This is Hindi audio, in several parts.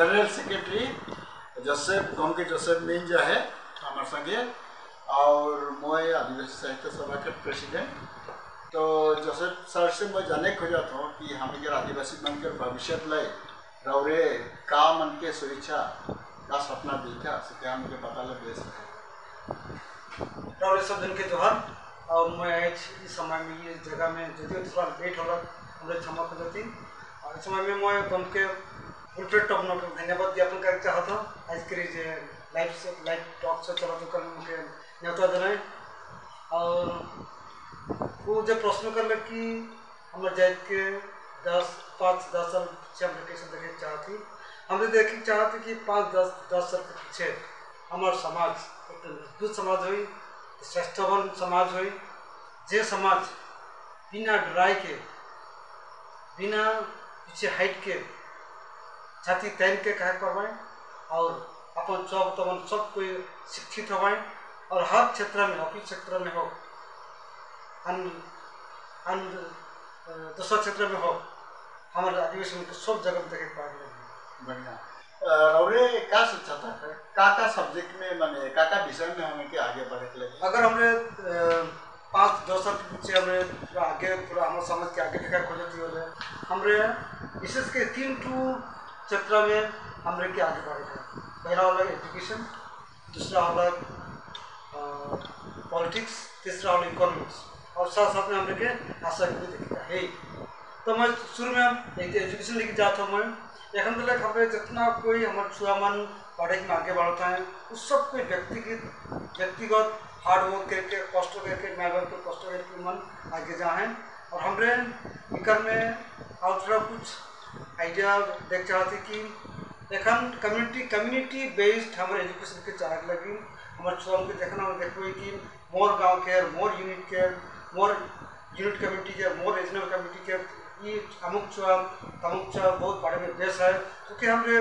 जनरल सेक्रेटरी जोसेफ गम के जोसेफ मीन जो है हमारे संगे और मैं आदिवासी साहित्य सभा के प्रेसिडेंट। तो जोसेफ सर से मैं जाने खोजा था कि हम आदिवासी मन के भविष्य लाई रौरे का मन के स्वेच्छा का सपना देखा से हमके पता लगे रौरे सब दिन के जोहर और मैं इस समय में ये जगह में जो थोड़ा लेट हो हमरे क्षमा कर देती और इस समय में मैं गम के फुलफिल टॉप नो धन्यवाद ज्ञापन करना चाहता हूँ। आज के लिए लाइव टॉक से चला तो कर मुझे न्यौता दिलाए और वो जब प्रश्न कर कि हमारे जात के 5-10 साल पीछे हम लोकेशन देखे चाहती हमने देखी चाहती कि 5-10 साल के पीछे हमारे समाज एक मजबूत समाज हुई, श्रेष्ठवन समाज हुई, जे समाज बिना डराई के बिना पीछे हाइट के छाती तैन के कह करवाएं और अपन सब कोई शिक्षित होवाएं और हर क्षेत्र में ऑफिस क्षेत्र में हो दूसरा क्षेत्र में हो हमारे आदिवासी में सब जगह देखे पाए। बढ़िया रौरे का शिक्षा था का सब्जेक्ट में माने का विषय में हमें के आगे बढ़े के लिए अगर हमने 5-10 साल के पीछे हमने आगे पूरा हमारे समाज के आगे देखा खोजती हो हमरे विशेष के 3 क्षेत्र में हमरे के आगे बढ़े थे। पहला वाला एजुकेशन, दूसरा वाला पॉलिटिक्स, तीसरा वाला इकोनॉमिक्स और साथ साथ में हमरे के आशा भी देखा है। तो मैं शुरू में एजुकेशन लेके जाता हूँ मैं एखन तक हमें जितना कोई हमारे छुआ मन पढ़े में आगे बढ़ता है उस सब कोई व्यक्तिगत हार्ड वर्क करके कष्ट करके माँ बाप के कष्ट करके मन आगे जा है और हमरे इकर में और थोड़ा कुछ आइडिया देख चाहते कि एखन कम्युनिटी बेस्ड हमारे एजुकेशन के चाहत लगी हमारे छुआ के देखना देखो कि मोर गाँव के मोर यूनिट कम्युनिटी के मोर रीजनल कम्युनिटी के ये अमुक छुआ बहुत बड़े में देश है क्योंकि हमरे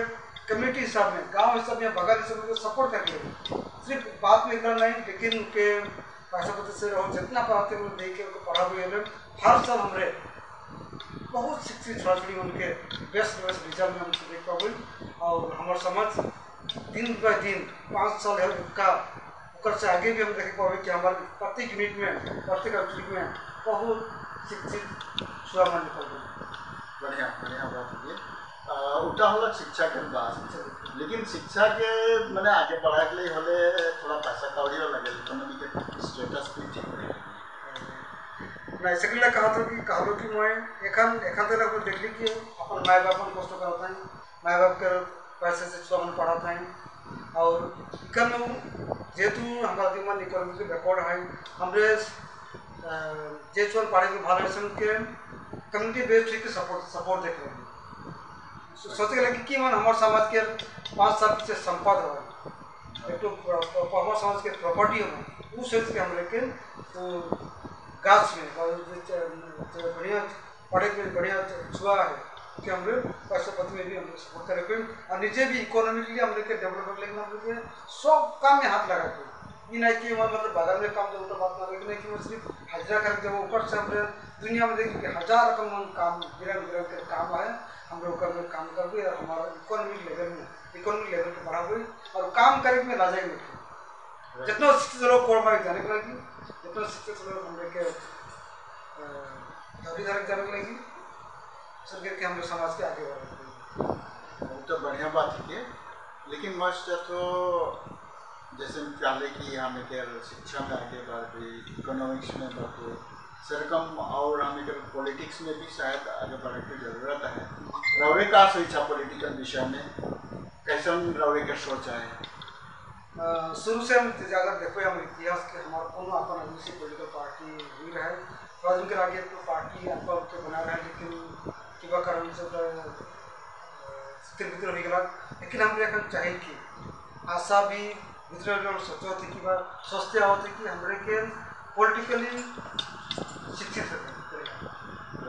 कम्युनिटी हिसाब में गांव हिसाब में बगल हिसाब में सपोर्ट करके सिर्फ बात में इतना नहीं लेकिन उनके पैसा पत्र से और जितना पढ़ाते हैं दे के उनको पढ़ा हुए हर साल हमरे बहुत शिक्षित छात्री उनके बेस्ट रिजल्ट में हमसे देख पाए और हमारे समाज दिन बाय दिन 5 साल है उनका से आगे भी हम देख पाए कि हमारे प्रत्येक यूनिट में प्रत्येक यूनिट में बहुत शिक्षित छुआ मन निकल गए। बढ़िया बात है उठा होला शिक्षा के बाद लेकिन शिक्षा के मैंने आगे बढ़ा के लिए होले थोड़ा पैसा कौड़ी लगे इकोनॉमी के स्टेटस भी ठीक नहीं इसके कहा कि मैं एखन तक देखली कि अपन माँ बाप कष्ट करता है माँ बाप के पैसे से छुआ मन पढ़ाता है और इकन जेहेतु हमारे मन इकोनॉमी के बैकवर्ड है हमरे जे छुआ पढ़े के भालो के कम्युनिटी बेस्ड के सपोर्ट देख रहे हैं सोचे लगे कि मन हमारे समाज के 5 साल पीछे संपद हो एक तो हमारे समाज के प्रॉपर्टी हो उस सोच के हम लेकिन तो गाछ में बढ़िया पढ़े के बढ़िया छुआ है कि हम लोग पैसा पत्र में भी हम लोग सपोर्ट करेंगे और नीचे भी इकोनॉमिकली हम लोग के डेवलपमेंट लेकिन हम लोग सब काम में हाथ लगा के ये नहीं कि मतलब बगल में काम जब बात ना नहीं कि सिर्फ हाजिरा कर जब ऊपर से हम दुनिया में देखिए कि 1000 रकम काम बिरंग के काम है हम लोग काम करके और हमारा इकोनॉमिक लेवल पे बढ़ा हुई और काम करने में ला जाएंगे जितना शिक्षित लोग कोर मार्क जाने के लगी जितना शिक्षित लोग हम लोग के जाने के लगी सब करके हम लोग समाज के आगे बढ़े तो बढ़िया बात है लेकिन मस्त तो जैसे पहले कि हमें के शिक्षा में आगे बढ़ गई इकोनॉमिक्स में बढ़ गई सरकम और हमें के पॉलिटिक्स में भी शायद आगे बढ़ने की ज़रूरत है। रौरे का सोचा पॉलिटिकल विषय में कैसन रौरे का सोचा है शुरू से हम अगर देखो हम इतिहास के हमारे कोनो अपन आदिवासी पॉलिटिकल पार्टी हुई रहे और उनके आगे तो पार्टी आपका के बना रहे लेकिन किबा कारण से स्थिर हो गया लेकिन हम देखना चाहिए कि आशा भी भीतर सोचा थी कि सोचते होते कि हमारे के पॉलिटिकली शिक्षित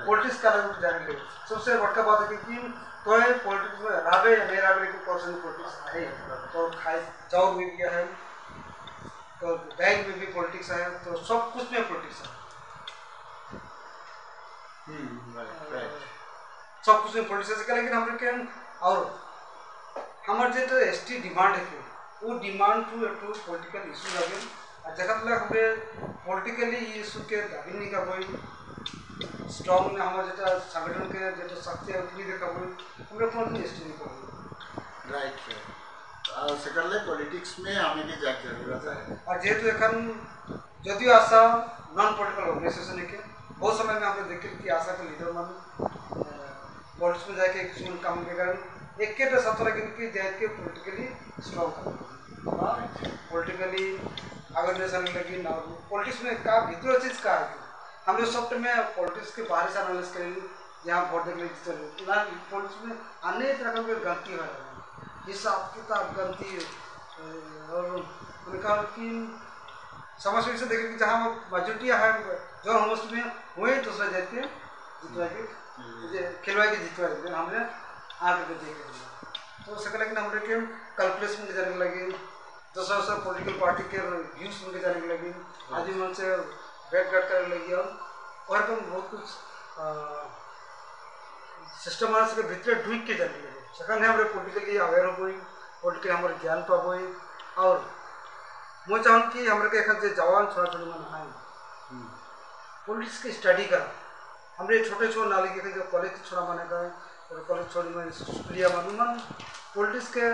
पॉलिटिक्स का जाने लगे सबसे बड़का बात है कि तो पॉलिटिक्स में राबे या नहीं राबे की पर्सन पॉलिटिक्स है तो खाए चाउर में भी है तो बैंक में भी पॉलिटिक्स है तो सब कुछ में पॉलिटिक्स है सब कुछ में पॉलिटिक्स है लेकिन हम और हमार जो एसटी डिमांड है वो डिमांड टू एक पॉलिटिकल इशू लगे और जगह हमें पॉलिटिकली इशू के दाबी नहीं का कोई स्ट्रॉन्ग हमारे जो संगठन के जो शक्ति है उतनी देखा कोई हमें कौन एसटी नहीं कर राइट सेकंडली पॉलिटिक्स में हमें की जाग जरूरत है और जेहेतु एखन जदिव आशा नॉन पॉलिटिकल ऑर्गेनाइजेशन है के बहुत समय में हमने देखे कि आशा के लीडर मान पॉलिटिक्स में जाके किसी काम के कारण एक के साथ लेकिन कि जाके पॉलिटिकली स्ट्रॉन्ग पॉलिटिकली अवेयरनेस आने लगी ना पॉलिटिक्स में का भीतर चीज का है हम लोग सब में पॉलिटिक्स के बाहर से एनालिसिस करेंगे जहाँ वोट देख लीजिए ना पॉलिटिक्स में अनेक रकम की गलती हो रही है हिसाब किताब गलती और उनका कि समझ से देखें कि जहाँ मेजोरिटी है जो हम उसमें वही दूसरा जाति के जितवा के खिलवा के जितवा देते हमने आगे के देखे तो उसके लेकिन हमारे के कैलकुलेशन के जाने लगे दूसरा दूसरा पॉलिटिकल पार्टी के व्यूज उनके जाने लगे आदि मन से बैक गार्ड करने लगी और हम बहुत कुछ सिस्टम आने से भीतर ढूंढ के जाने लगे सेकंड है हमारे पॉलिटिकली अवेयर हो गई पॉलिटिकल हमारे ज्ञान पा गई और मैं चाहूँ कि हमारे के एक जवान छोटा छोटा मन है पॉलिटिक्स की स्टडी कर हमारे छोटे छोटे नाले के जो कॉलेज छोड़ा माने का और कॉलेज छोड़ी में स्कूलिया मन पॉलिटिक्स के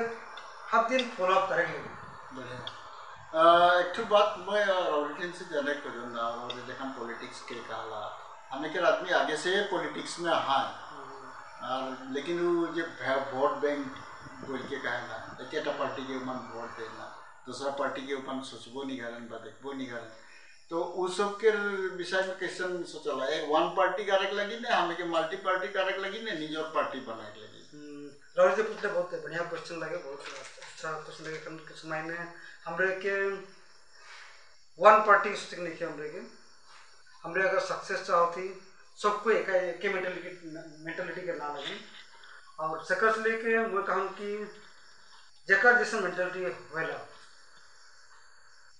हर दिन फॉलो अप करेंगे एक तो बात मैं राउंड से जाने को जो ना और देखा पॉलिटिक्स के कहला हमें के आदमी आगे से पॉलिटिक्स में हाँ और लेकिन वो जो वोट बैंक बोल के कहना एक पार्टी के ऊपर वोट देना दूसरा पार्टी के ऊपर सोचबो नहीं करन बा देखबो नहीं करन तो उस सब के विषय में क्वेश्चन सोचला एक वन पार्टी कारक लगी ने हमें के मल्टी पार्टी कारक लगी ने निजोर पार्टी बनाए लगी राहुल जी पूछले बहुत बढ़िया क्वेश्चन लगे बहुत अच्छा क्वेश्चन लगे कुछ समय में हमरे के वन पार्टी सोच नहीं के हमरे अगर सक्सेस चाहो थी सबको एक मेंटालिटी के ना लगे और सेकंड लेके मैं कहूँ कि जकर जैसे मेंटालिटी होला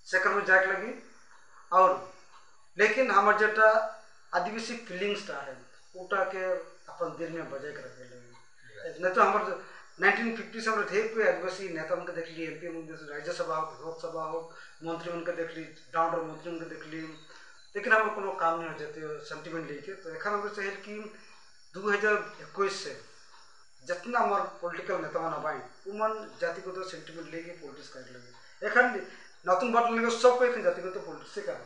सेकंड में जाके लगी और लेकिन हमारे जेटा आदिवासी फीलिंग्स है उटा के अपन दिल में बजाय के रखे लगे नहीं तो हमारे 1950 से हमारे ढेर कोई आदिवासी नेता उनके देख ली एमपी राज्यसभा हो लोकसभा हो मंत्री उनके देख ली डाउनर मंत्री उनके देख ली लेकिन हमें कोनो काम नहीं हो जाते सेंटिमेंट लेके तो एखन हमें चाहिए कि 2021 से जितना हमारे पॉलिटिकल नेता बना पाए उमन जातिगत सेंटिमेंट लेके पॉलिटिक्स कर लगे एखन नतुन बात लगे सबको एक जातिगत पॉलिटिक्स से कर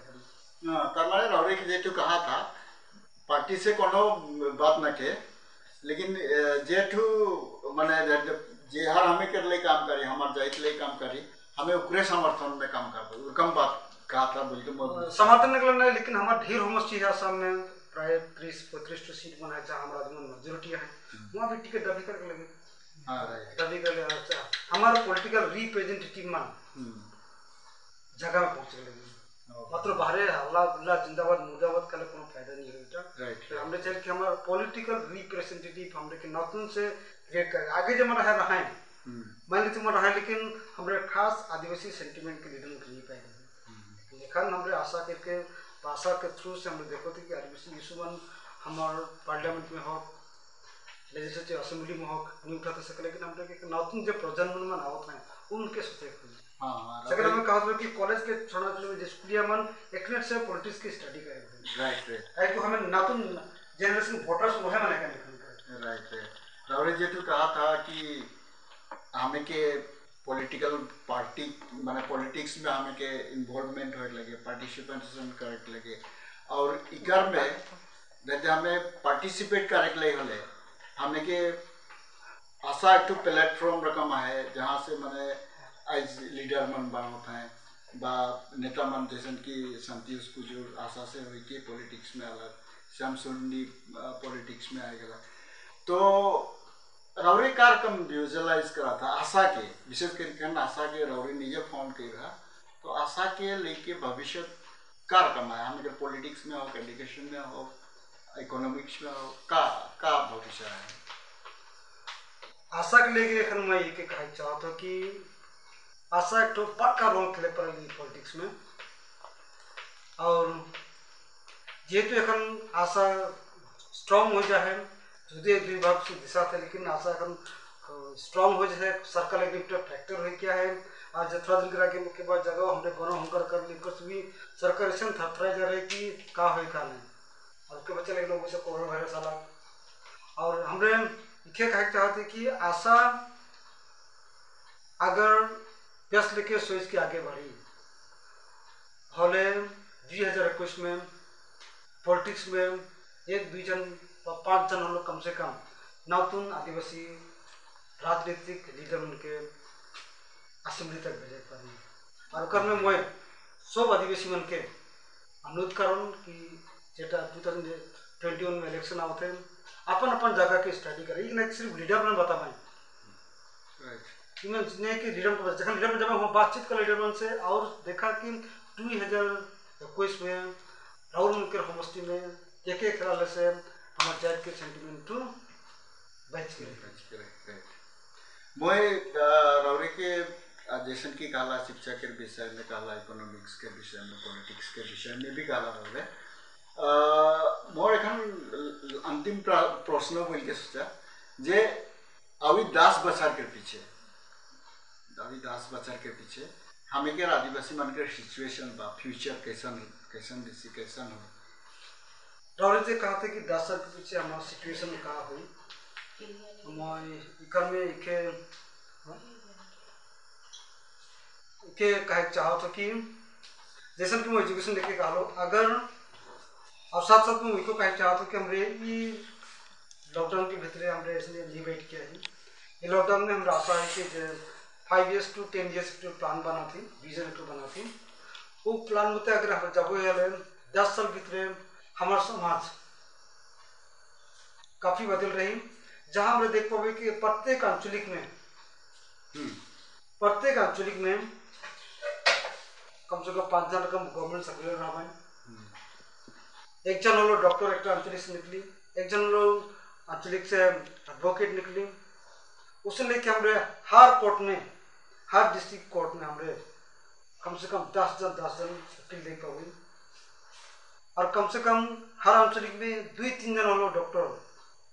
तमारे रावरे की जेठू कहा था पार्टी से कोनो बात न के लेकिन जेठू माने जे हर हमें कर ले काम करी हमार जाइत ले काम करी हमें उकरे समर्थन में काम कर दो कम बात कहा था बोल के समर्थन निकल नहीं लेकिन हमार ढेर होमस चीज है सामने प्राय 30-35 सीट बनाए जहाँ हमारा आदमी मेजोरिटी है वहाँ भी टिकट दाबी करके लगे दाबी कर ले अच्छा हमारा पॉलिटिकल रिप्रेजेंटेटिव मान जगह में पहुँचने लगे मात्र बाहरे हल्ला गुल्ला जिंदाबाद मुर्दाबाद का कोनो फायदा नहीं है हमने चाहिए कि हमारा पॉलिटिकल रिप्रेजेंटेटिव हमने के नतून से क्रिएट कर आगे जो हमारा रहा है मान लीजिए हमारा है लेकिन हमारे खास आदिवासी सेंटिमेंट के लीडर नहीं पाएंगे लेकिन हमारे आशा करके भाषा के थ्रू से हमने देखो थे कि आदिवासी इशू मन हमारे पार्लियामेंट में हो लेजिस्लेटिव असेंबली में हो नहीं उठाते सके लेकिन हमने नतून जो प्रजन्म में आवत हैं उनके सोचे सेकंड में कहा कि कॉलेज के छोड़ा में स्कूलिया मन एकनेट से पॉलिटिक्स की स्टडी करेंगे राइट तो हमें नातुन जनरेशन वोटर्स वो है माने का राइट रावरे जी तो कहा था कि हमें के पॉलिटिकल पार्टी माने पॉलिटिक्स में हमें के इन्वॉल्वमेंट होने लगे पार्टिसिपेशन करने लगे और इकर में जब हमें पार्टिसिपेट करने लगे हमें के आशा एक प्लेटफॉर्म रकम है जहाँ से मैंने आज लीडर मन बनता है बा नेता मन जैसे कि संतोष कुजूर आशा से हुई कि पॉलिटिक्स में अलग श्याम सुंडी पॉलिटिक्स में आ गया तो रावरी कार्यक्रम विजुअलाइज करा था आशा के विशेष करके आशा के रावरी निजे फाउंड किया तो आशा के लेके भविष्य कार्यक्रम है हमें पॉलिटिक्स में हो एजुकेशन में हो इकोनॉमिक्स में हो का भविष्य है आशा के लेके मैं ये कहना चाहता हूँ कि आशा एक तो पक्का रोल खेले पड़ेगी पॉलिटिक्स में और जेहेतु एखन आशा स्ट्रॉन्ग हो जाए जुदे दुई भाग से दिशा थे लेकिन आशा एखन स्ट्रांग हो जैसे सर्कल एग्रीकल्चर फैक्टर हो क्या है आज थोड़ा दिन के बाद जगह हमने गनो होकर कर लिखकर भी सरकार ऐसा थरथरा जा रहे कि का हो का नहीं और उसके बच्चे लगे लोगों से कोरोना वायरस आला और हमने ये कहा चाहते कि आशा अगर प्यास लेके सोच के आगे बढ़ी हॉले 2021 में पॉलिटिक्स में एक दुई जन 5 जन हम लोग कम से कम नातुन आदिवासी राजनीतिक लीडर उनके असेंबली तक भेजे पानी और कर में मैं सब आदिवासी मन के अनुरोध करूँ कि जेटा 2021 में इलेक्शन आते हैं अपन अपन जगह की स्टडी करें ये नहीं सिर्फ लीडर में बता पाए नहीं कि लीडर को जब लीडर में जब हम बातचीत कर लीडर मन से और देखा कि 2021 में राहुल मुनकर होमस्टी में एक खेला से हमारे जात के सेंटिमेंट टू बैच के मैं राउरी के जैसन की कहला शिक्षा के विषय में कहला इकोनॉमिक्स के विषय में पॉलिटिक्स के विषय में भी कहला रहे मोर एखन अंतिम प्रश्न बोल के सोचा जे अभी 10 बछर के पीछे हमें के आदिवासी मन के सिचुएशन बा फ्यूचर कैसन दिसी कैसन हो राउरी जी कहते कि 10 साल के पीछे हमारा सिचुएशन का हुई हमारे इकर में के कहे चाहत कि जैसे कि मैं एजुकेशन लेके कहा लो अगर और साथ साथ में उनको कहे चाहत कि हमरे ये लॉकडाउन के भीतर हमरे इसलिए नहीं बैठ किया है ये लॉकडाउन में हमरा आशा है कि 5 years to 10 years जो प्लान बना थी विजन तो बना थी वो प्लान में अगर हम जब 10 साल भीतर हमारे समाज काफी बदल रही जहाँ हम देख पावे कि प्रत्येक आंचलिक में कम से कम 5 जन कम गवर्नमेंट सर्कुलर रहा एक जन लोग डॉक्टर एक आंचलिक से निकली एक जन लोग आंचलिक से एडवोकेट निकली उसे लेके हमरे हर डिस्ट्रिक्ट कोर्ट में हमरे कम से कम 10 जन वकील देख पावे और कम से कम हर आंचलिक में 2-3 जन लोग डॉक्टर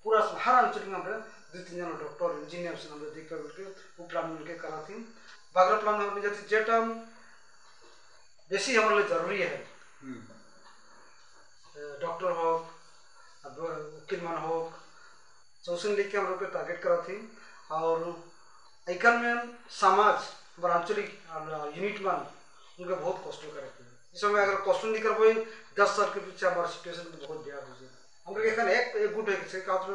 पूरा हर आंचलिक में हमरे 2-3 जन डॉक्टर इंजीनियर से हमरे देख पावे वो प्लान मिलके करा थी बागरा प्लान हमने जैसे जेटा बेसी हमारे लिए जरूरी है डॉक्टर हो वकील मन हो तो उसे लेके हम लोग टारगेट करा थी और एकल में समाज आंचलिक यूनिट मन उनके बहुत कष्ट करे थे इस समय अगर कष्ट नहीं कर पाए 10 साल के पीछे हमारा सिचुएशन तो बहुत बिहार हो जाए हम लोग एक गुड है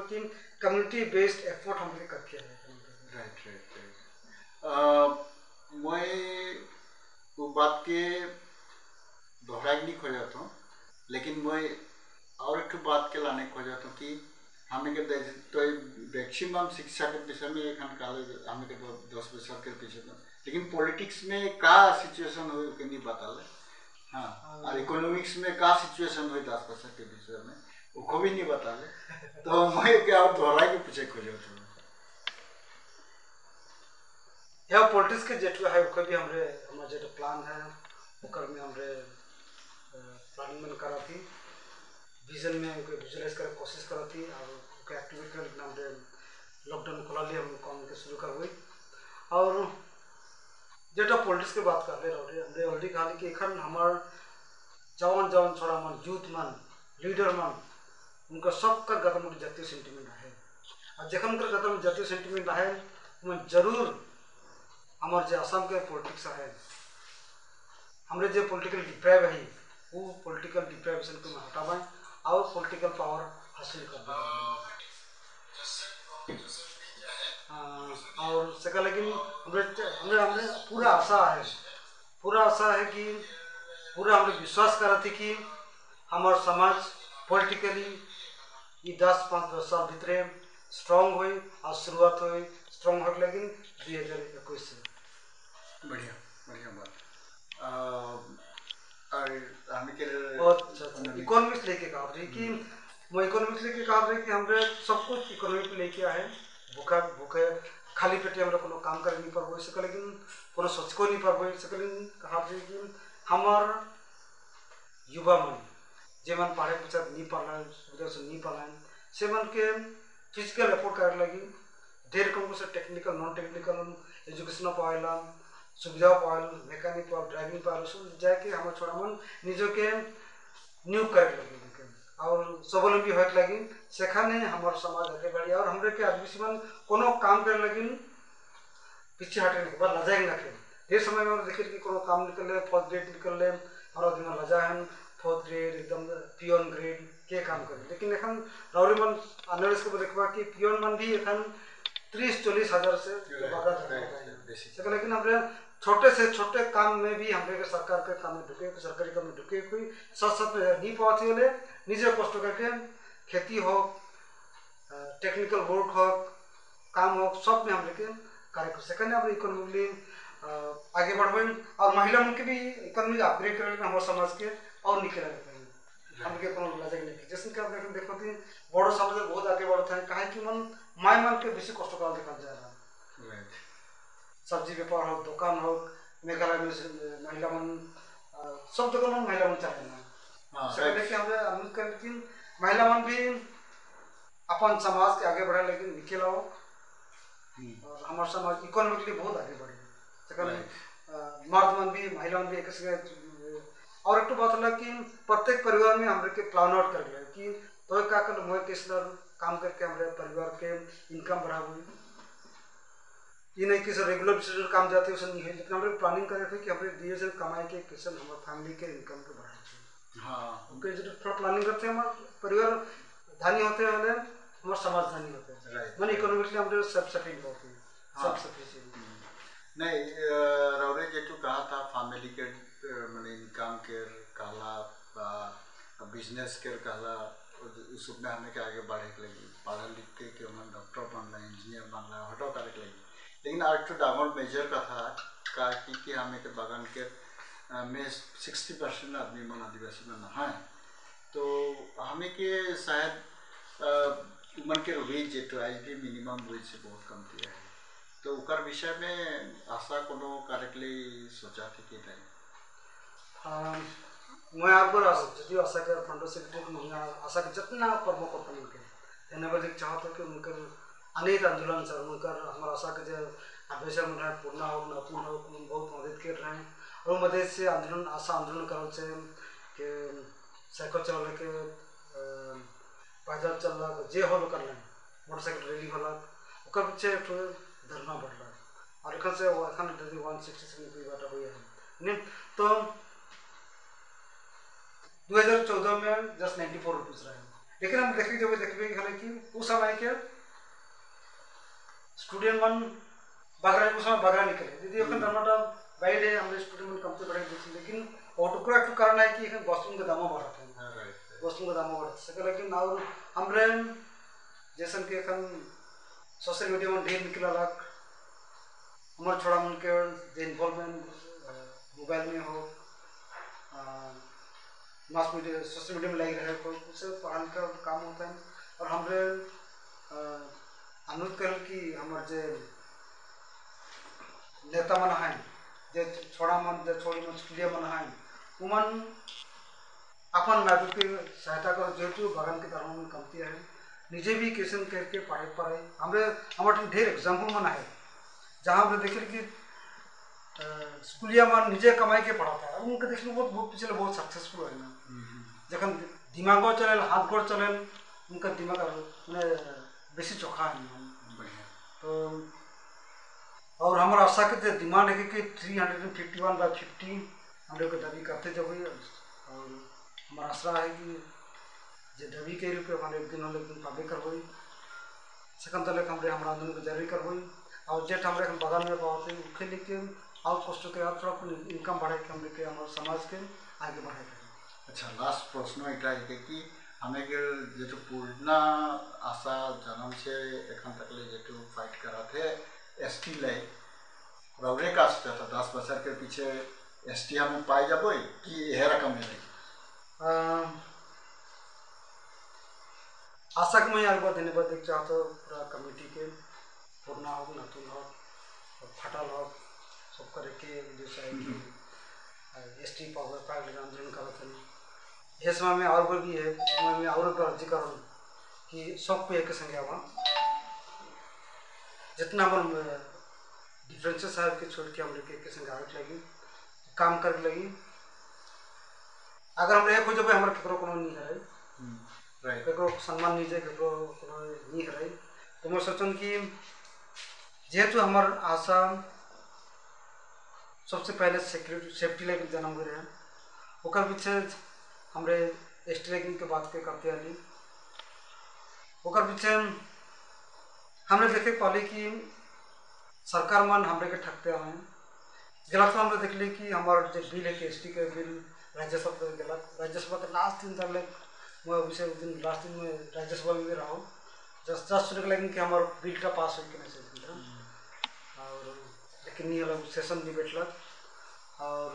कि कम्युनिटी बेस्ड एफर्ट हम लोग करके है राइट मैं वो बात के दोहराई नहीं खोजा था लेकिन मैं और एक बात के लाने खोजा था कि हमें के तो मैक्सिमम शिक्षा के विषय में एक कॉलेज हमें के 10 बछर के पीछे में लेकिन पॉलिटिक्स में का सिचुएशन हो के नहीं बता ले हाँ और इकोनॉमिक्स में का सिचुएशन हो 10 बछर के विषय में वो भी नहीं बता ले तो मैं क्या और दोहराई के पीछे खोजा था या पॉलिटिक्स के जेट है उसका भी हमारे जेट प्लान है ओकर में हमरे प्लानिंग में करा थी विजन में विजुअलाइज कर कोशिश करा थी और एक्टिविटी में हमरे लॉकडाउन खोला लिए हम काम के शुरू कर हुई और जेटा पॉलिटिक्स की बात कर ले रहे हमरे ऑलरेडी कहा कि एखन हमार जवान छोड़ा मन यूथ मन लीडर मन उनका सबका गतम में जातीय सेंटिमेंट है और जखन कर गतम में जातीय सेंटिमेंट है मैं जरूर हमारे जो असम के पॉलिटिक्स है हमरे जो पॉलिटिकल डिप्राइव है वो पॉलिटिकल डिप्राइवेशन को हटावाएं और पॉलिटिकल पावर हासिल कर और सका लेकिन हमरे पूरा आशा है कि पूरा हमने विश्वास करा थी कि हमारे समाज पॉलिटिकली ये 10-5 साल भीतर स्ट्रांग हुई और शुरुआत हुई स्ट्रांग हो लेकिन 2021 से बढ़िया बात और हमें के इकोनॉमिक्स लेके कहा रही कि मैं इकोनॉमिक्स लेके कहा रही कि हमरे सब कुछ इकोनॉमिक लेके आए भूखे खाली पेटे हमरा कोनो काम कर नहीं पाबो इससे लेकिन कोनो सोच को नहीं पाबो इससे लेकिन कहा रही कि हमार युवा मन जेमन पढ़े कुछ नहीं पढ़ला सुविधा से नहीं पढ़ला से मन के फिजिकल एफर्ट करे लगी ढेर कम से टेक्निकल नॉन टेक्निकल एजुकेशन पाइला सुविधा pile mechanic pile driving pile सब जाके हम छोड़ा मन निजो के नियोग करे लगे और स्वावलंबी होए लगी सेखाने हमार समाज आगे बढ़ी और हमरे के आदमी मन कोनो काम करे लगी पीछे हटे नहीं बस लजाएंगे ना ढेर समय में देखिए कि कोनो काम निकले फर्स्ट ग्रेड निकले और आदमी लजाहन फोर्थ ग्रेड एकदम पियोन ग्रेड के काम करे लेकिन एखन राउरी मन एनालिसिस को देखबा कि पियोन मन भी एखन 30-40 हजार से ज्यादा है लेकिन हमरे छोटे से छोटे काम में भी हमरे सरकार के काम में ढुके सरकारी काम में ढुके कोई साथ साथ में नहीं पहुंचे वाले निजे कष्ट करके खेती हो टेक्निकल वर्क हो काम हो सब में हम लेके कार्य कर सकें हम इकोनॉमिकली आगे बढ़बे और महिला मन के भी इकोनॉमिक अपग्रेड करेंगे हमारे समाज के और निकले हम के कोनो लगे नहीं जैसे कि आप देखो कि बड़ो समाज बहुत आगे बढ़ता है काहे कि मन माय मन के बेसी कष्ट कर देखा जा रहा सब्जी व्यापार हो दुकान हो मेघालय में महिला मन सब दुकान में महिला मन चले ना सके कि हमरे अनुरोध कर कि महिला मन भी अपन समाज के आगे बढ़े लेकिन निकल आओ और हमारा समाज इकोनॉमिकली बहुत आगे बढ़े सके मर्द मन भी महिला मन भी एक और एक बात है कि प्रत्येक परिवार में हमरे के प्लान आउट कर लिया कि तो का कर मोए किस काम करके हमारे परिवार के इनकम बढ़ाबू ये नहीं कि सर रेगुलर बेसिस काम जाते हैं उसने नहीं है लेकिन हमारे प्लानिंग करे थे कि हमारे दिए से कमाई के किसान हमारे फैमिली के इनकम को बढ़ाए हाँ उनके जो थोड़ा प्लानिंग करते हैं हमारे परिवार धनी होते हैं हमारे समाज धनी होते हैं मन इकोनॉमिकली हमारे सब सफिशिएंट होते हैं सब सफिशिएंट नहीं राउरे जेटू कहा था फैमिली के माने इनकम के कहला बिजनेस के कहला उस में हमें के आगे बढ़े के लगी पढ़ा लिख के हम डॉक्टर बनला इंजीनियर बनला हटो करे के लगी लेकिन आज तो डामर मेजर का था कि हमें के बागान के में 60% आदमी मन आदिवासी मन है तो हमें के शायद उमन के वेज जेटो आज भी मिनिमम वेज से बहुत कम किया है तो उकर विषय में आशा कोनो कार्यकले सोचा थी कि नहीं मैं आप पर जदि आशा के फंडो सेक्रेटरी में आशा के जितना कर्म करता उनके धन्यवाद चाहता कि उनकर अनेक आंदोलन सर उनकर हमारा आशा के जो अभ्यास में रहे पूर्णा हो न पूर्ण हो बहुत मदद कर रहे हैं और मदद से आंदोलन आशा आंदोलन करल से कि साइकिल चल के पैदल चल जे हो कर लें मोटरसाइकिल रैली होला ओकर पीछे धरना बढ़ला और एखन से एखन 167 की बात हुई है नहीं तो 2014 में जस्ट 94 रुपीज रहे लेकिन हम देखिए कि उस समय के स्टूडेंट मन बगरा उस समय बगरा निकले यदि अखन धर्मटा गाइड है हमरे स्टूडेंट मन कम से बढ़े देखी लेकिन ऑटोक्रा के कारण है कि एखन वस्तु के दाम बढ़त है वस्तु के दाम बढ़त सके लेकिन और हमरे जैसन के एखन सोशल मीडिया में ढेर निकला लाग हमारे छोड़ा मन के जो इन्वॉल्वमेंट मोबाइल में हो मास मीडिया सोशल मीडिया में लगी रहे तो उससे पढ़ाने का काम होता है और हमरे अनुरोध कर कि हमारे जो नेता मन हैं जो छोड़ा मन जो छोड़ी मन स्टूडियो मन हैं उमन अपन नागरिक की सहायता कर जेतु बागान के धर्म में कमती है निजे भी किसान करके पढ़े हमरे हमारे ढेर एग्जाम्पल मन है जहाँ हमने देखे कि स्कूलिया मन निजे कमाई के पढ़ाता है उनके देखने बहुत पिछले बहुत सक्सेसफुल है ना जखन दिमागो चले हाथ गोड़ चले उनका दिमाग बेसी चोखा है तो और हमारा आशा के डिमांड है कि 351/50 हम लोग दावी करते जब और हमारा आशा है कि जो दावी के रूप में हमारे एक दिन पाबे करबई सेकंड तक हमारे आंदोलन को जारी करबई और जेट हमारे हम बगान में पाते उखे लेके और कष्ट के और थोड़ा इनकम बढ़ाए के हम लेके हमारे समाज के आगे बढ़ाए अच्छा लास्ट प्रश्न इटा है कि हमें के जो पूर्णा आशा जन्म से एखन तक ले जो फाइट करा थे एसटी ले रौरे का था 10 बच्चा के पीछे एसटी हम पाई जब कि यह रकम में रही आशा के मैं एक बार धन्यवाद देना चाहता हूँ पूरा कमेटी के पूर्णा हो नतुल हो फटल हो सब करे के जैसा एसटी पावर पाइप आंदोलन करते हैं ये समय में और भी है समय में और अर्जी कर कि सबको एक संज्ञा जितना हमारे डिफरेंसेस है के छोड़ के हम लोग के संग आवे लगी काम कर लगी अगर हम एक हो जब हमारे केकरो कोनो नहीं है राइट केकरो सम्मान नहीं जाए केकरो कोनो नहीं है तो मैं सोचन कि जेहेतु हमार आशा सबसे पहले सिक्योरिटी सेफ्टी लेकिन जन्म हुए हैं ओकर पीछे हमरे स्ट्रेकिंग के बात के करते आली ओकर पीछे हमने देखे पाली कि सरकार मन हमरे के ठगते हैं गलत हमने देख ली कि हमारे जो बिल है एस टी के बिल राज्यसभा के गलत राज्यसभा के लास्ट दिन तक मैं अभिषेक दिन लास्ट दिन में राज्यसभा में भी रहा हूँ जस्ट सुनने लगे कि हमारे बिल का पास हो कि नहीं सही और लेकिन नहीं अलग सेशन नहीं बैठल और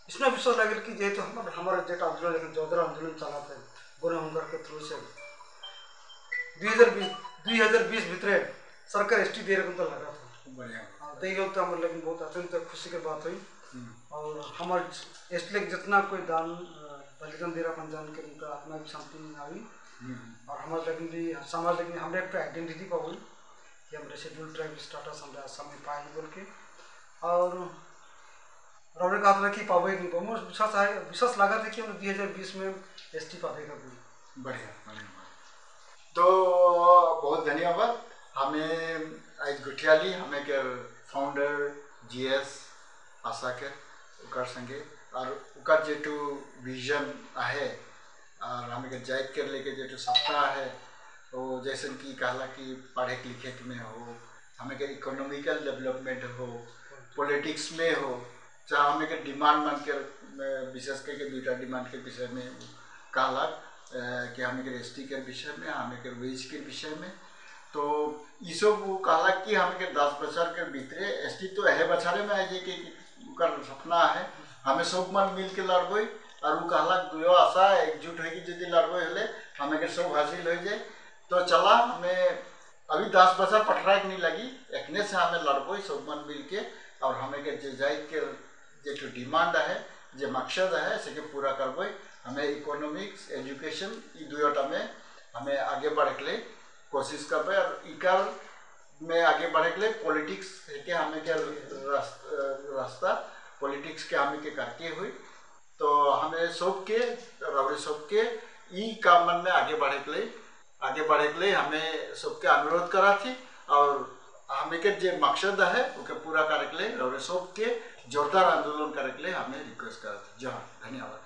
इसमें विश्वास लगे कि जेहेतु हमारे जेट आंदोलन जोधरा आंदोलन चला थे गुना हुनकर के थ्रू से 2020 भितरे सरकार एस टी दे रहे तो लगा था बढ़िया तो ये तो हमारे लेकिन बहुत अत्यंत खुशी की बात हुई और हमारे एस टी जितना कोई दान बलिदान दे रहा पंजान के उनका आत्मा की शांति में आई और हमारे लेकिन भी समाज लेकिन हमारे एक आइडेंटिटी पाओ कि हमारे शेड्यूल ट्राइब स्टाटस हमारे आसाम में पाए बोल के और रौने कहा था कि पावे नहीं पाओ विश्वास लगा था कि हम 2020 में एस टी पावेगा भी बढ़िया बढ़िया तो बहुत धन्यवाद हमें आज गुठियाली हमें के फाउंडर जीएस आशा के उकर संगे और उकर जेटू विजन है और हमें के जायद कर लेके जेटू सपना है वो जैसे कि कहला कि पढ़े लिखे में हो हमें के इकोनॉमिकल डेवलपमेंट हो पॉलिटिक्स में हो चाहे हमें के डिमांड मान के विशेष करके दूसरा डिमांड के विषय में कहला कि हमें के एस टी के विषय में हमें के वेज के विषय में तो ये सब वो कहला कि हमें के 10 बछर के भीतरे एस टी तो है बछारे में आई कि सपना है हमें सब मन मिल के लड़बे और वो कहला दुयो आशा एकजुट होगी यदि लड़बे हले हमें के सब हासिल हो जाए तो चला हमें अभी 10 बछर पठराक नहीं लगी एकने से हमें लड़बे सब मन मिल के और हमें के जायद के जो डिमांड है जो मकसद है से पूरा करबे हमें इकोनॉमिक्स एजुकेशन ये दुटा में हमें आगे बढ़े के लिए कोशिश करबे और इकर में आगे बढ़े के लिए पॉलिटिक्स के हमें के रास्ता पॉलिटिक्स के हमें के करते हुए तो हमें सबके रवि सबके ई काम में आगे बढ़े के लिए हमें सबके अनुरोध करा थी और हमें के जो मकसद है उके पूरा करे के लिए रवि सबके जोरदार आंदोलन करे के लिए हमें रिक्वेस्ट करा थी। जय धन्यवाद।